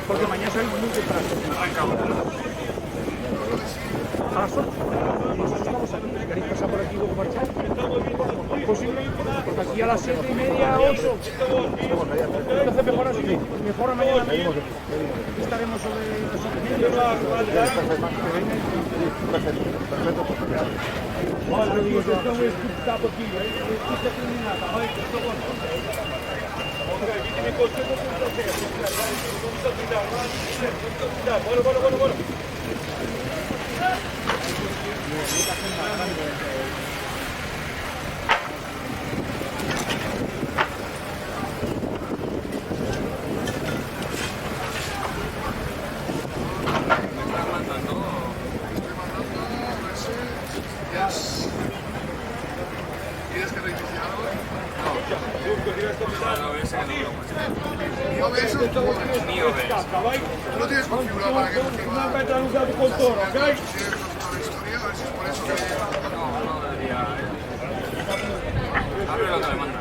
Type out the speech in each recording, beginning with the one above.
Porque mañana salimos muy temprano. A las 8. Nosotros estamos aquí. ¿Queréis pasar por aquí y luego marchar? Posible, porque aquí a las 7:30, 8. Entonces mejor así. Mejor mañana mismo. Estaremos sobre las 8:30. Perfecto. Vale, digo, estamos escuchando aquí. Bueno. ¿Tienes que reiniciar algo? No tienes configurado para que funcione. No con todo, ¿ok? Si es toda la historia, a ver si es por eso que... No debería. Abre la otra demanda.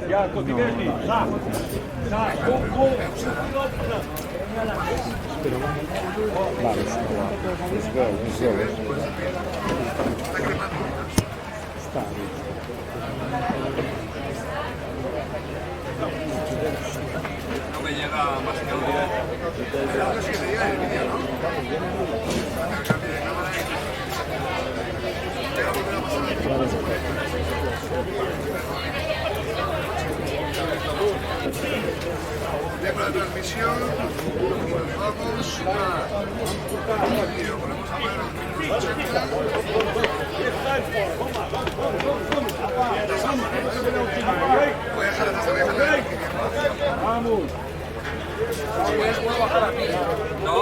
Ya, continuamente. No me llega más que audio. Dejo la transmisión, vamos y lo ponemos a poner los minutos 80. Voy a dejar la Vamos. ¿Puedo bajar aquí? No.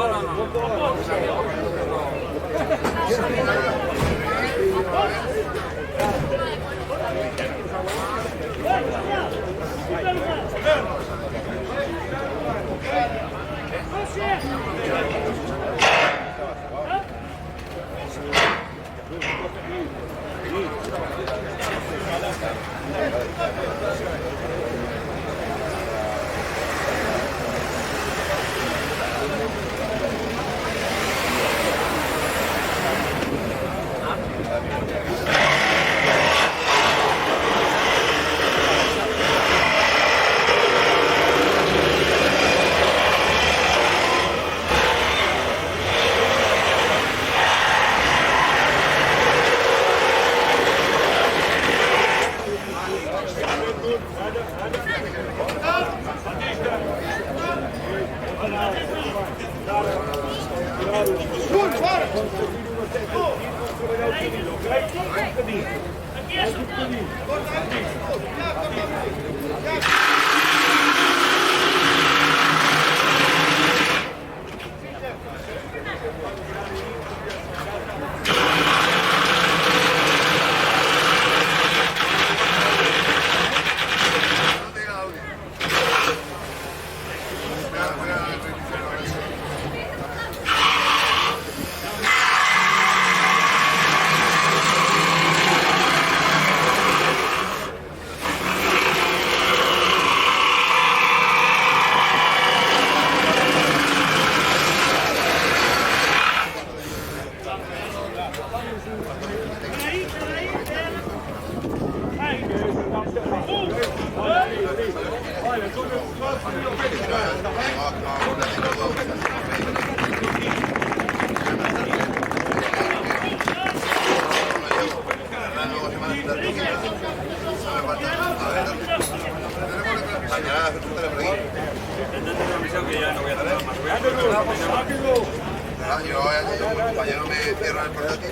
Yo, un compañero me cierra el portátil.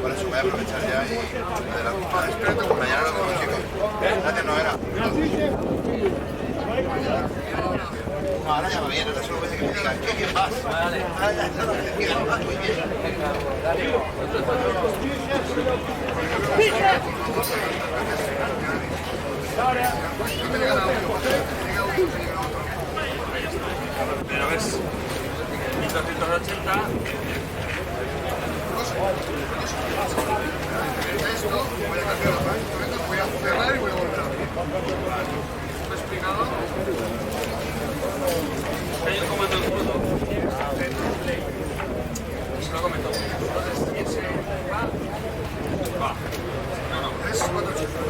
Por eso voy a aprovechar ya y adelante. Vale, espérate, pues mañana nos vemos, chicos. Antes no era. No, ahora ya va bien, ahora solo voy a que me digan, ¿quién vas? Vale. Ahora ya solo me digan, vas muy bien. Pero ves, 1280. Esto, voy a cambiar la página, voy a cerrar y voy a volver a abrir. ¿Me he explicado? Hay un comando en crudo. Se lo comento. Entonces, ese va. No, no. Es 480.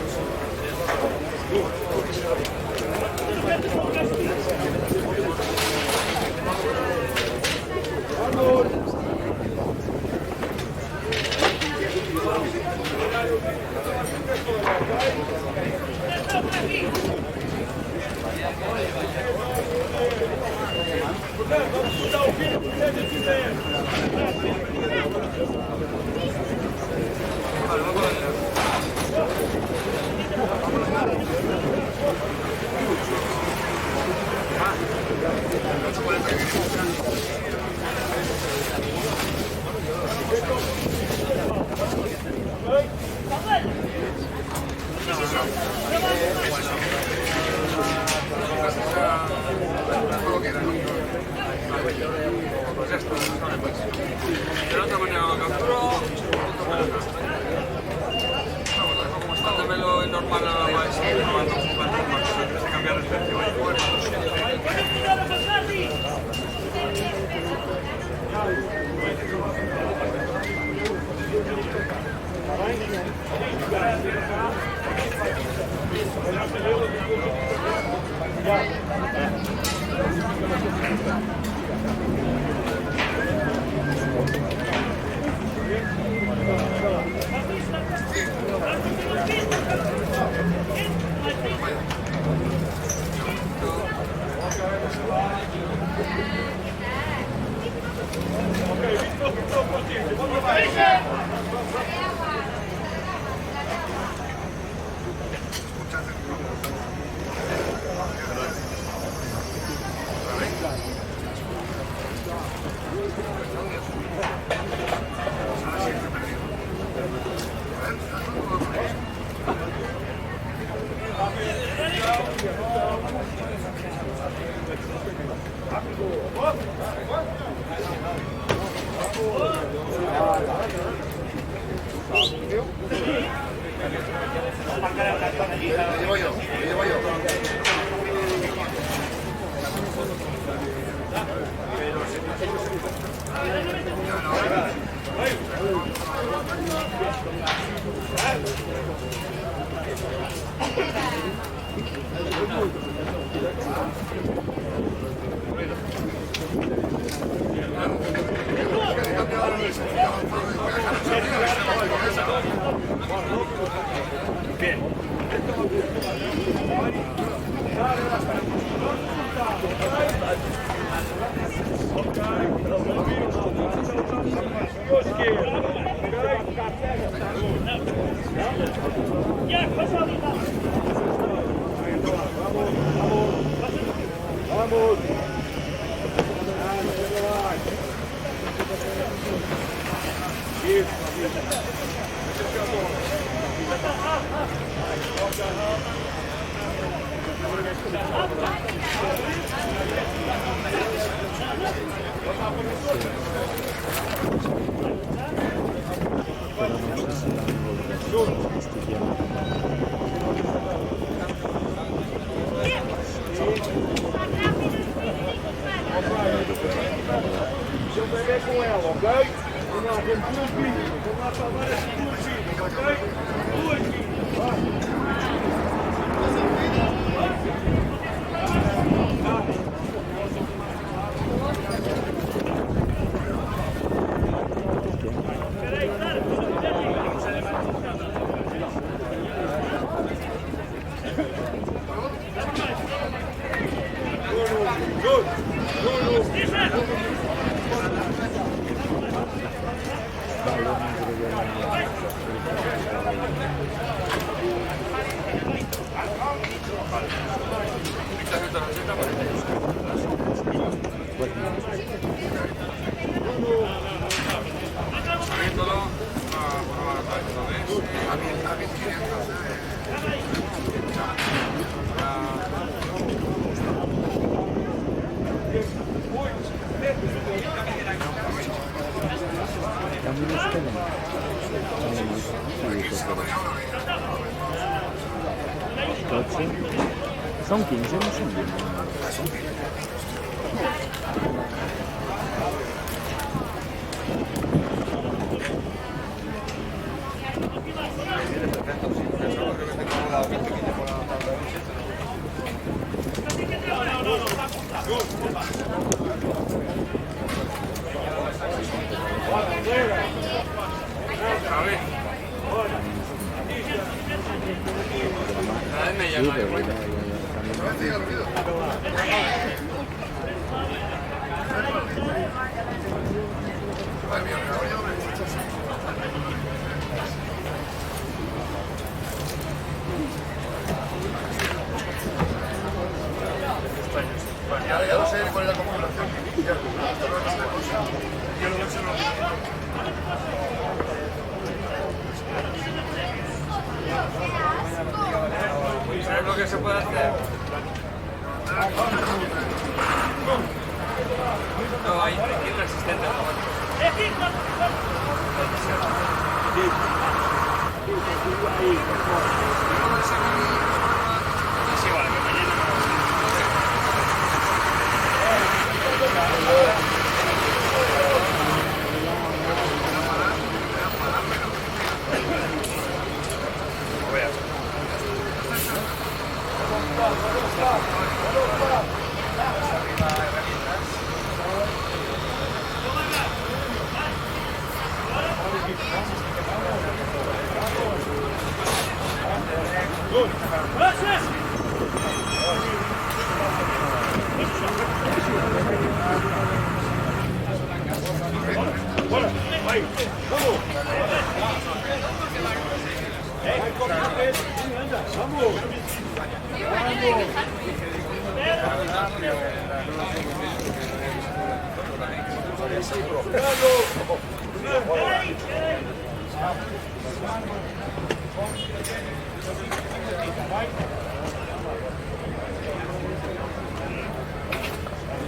Pues ya está, vale, pues. De la otra manera lo capturo. Como está dámelo normal a la base, antes de cambiar el precio. Lo llevo yo. Vamos. Yo me ve com ela, ok? Vamos lá, vamos duas vidas. Vamos lá salvar essas duas vidas, ok? Duas vidas, vai. Good. Son 15, no son 20. Ya no sé cuál es la configuración. ¿Sabes lo que se puede hacer? No, hay un resistente. Sí, vale, que mañana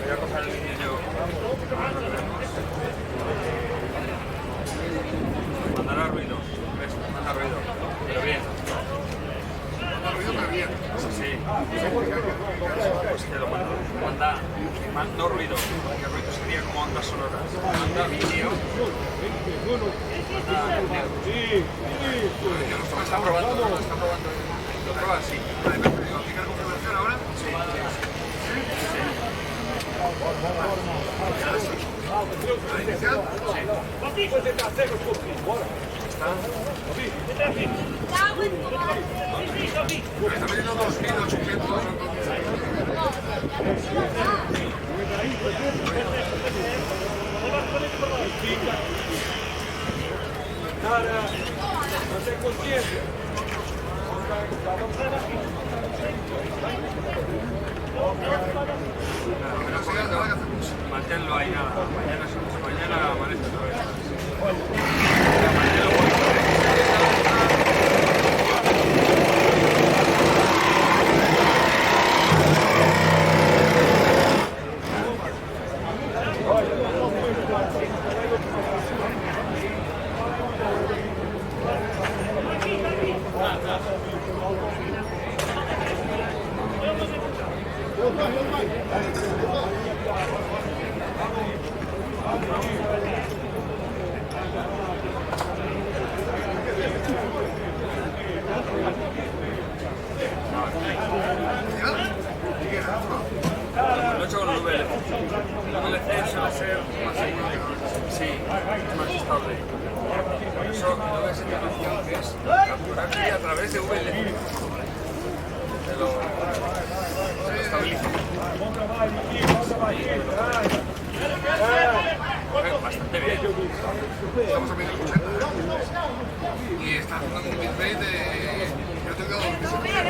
voy a coger el vídeo. Mandará ruido. ¿Ves? Manda ruido. Pero bien. Sí. Pues te lo mando. No ruido. Porque ruido sería como ondas sonoras. Manda vídeo. Está probando. Lo prueba así. ¿Aplicar configuración ahora? Sí. Está metiendo 2.800. Manténlo ahí nada. Mañana amanece otra vez. Manténlo bueno. Lo he hecho con el VLC. El VLC suele ser más económico. Sí, es más estable. Por eso lo que es situación que es capturar a través de VLC. Te lo estabiliza. Bastante bien. Estamos a 1080. Y está haciendo un bitrate de... Yo tengo 2000.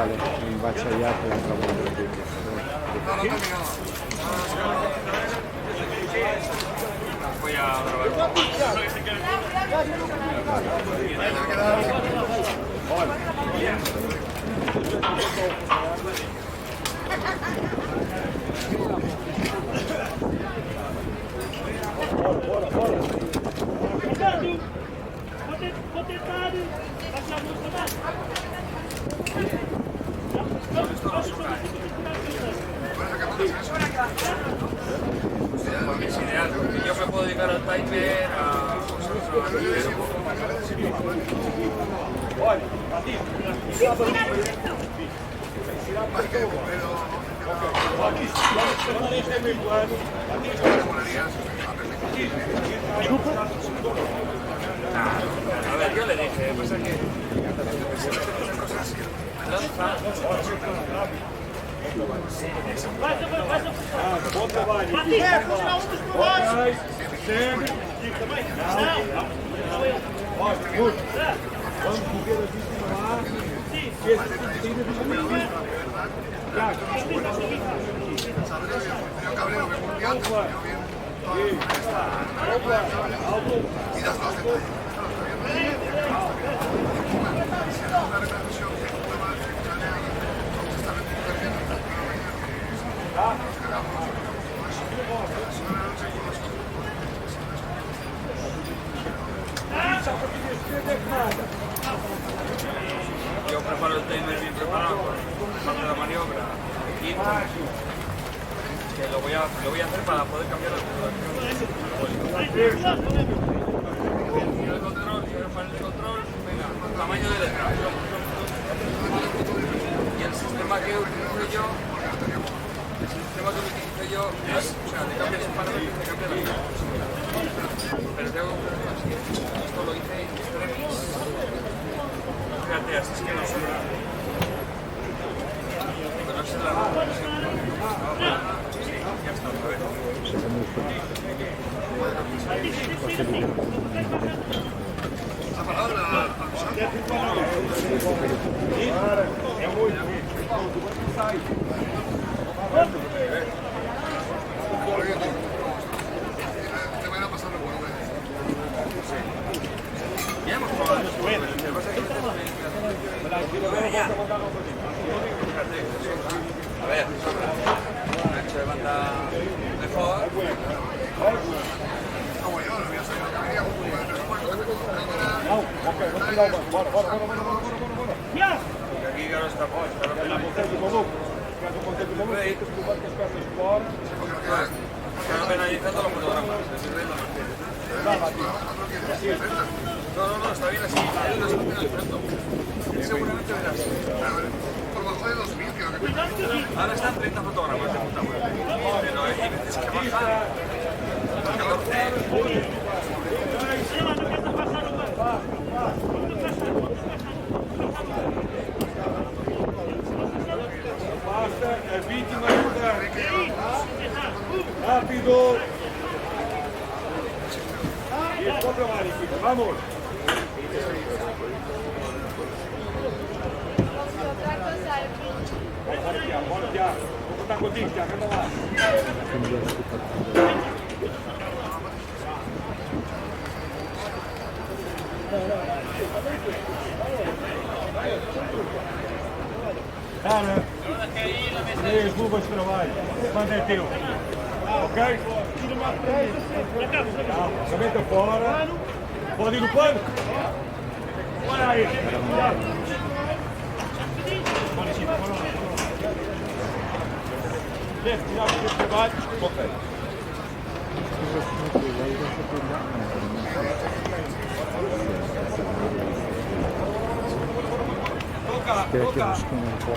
Vale, in bacio agli altri non trovo il video. No, no terminado. Voy a grabar un poco. Ya queda. Es ideal, porque yo me puedo dedicar al timer, a a ver, yo le dije, pasa que yo preparo el timer bien preparado, parte de la maniobra, y que lo voy a hacer para poder cambiar la configuración. El control, el panel de control, venga, tamaño de letra. Y el sistema que utilizo yo, es, o sea, te cambias el parámetro y te cambias la vida. Pero tengo que hacer así. Esto lo hice en extremis. Fíjate, así es que no sobra. Pero esa es la sí, ya está, a ver. La palabra. Te van a pasar los buenos. Ya hemos probado. A ver, un ancho de banda mejor. Como yo, lo voy a hacer. Porque aquí claro está están penalizando los fotogramas. No, está bien así. Él no está penalizando. Él seguramente verá así. Por debajo de 2000, creo que. Ahora están 30 fotogramas de puta madre. Pero hay veces que baja 14. El víctima ayuda. Rápido. 10-4 vale, chicos. Vamos. Buona via. Con cotticchia, che va. Bene. Il cubo se lo vai. Manda il tiro. Ok? Ovviamente fuori. Fuori di poi. Buona ahí. Ok. Spero che busquino un po'.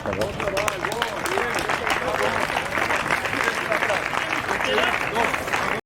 Ok.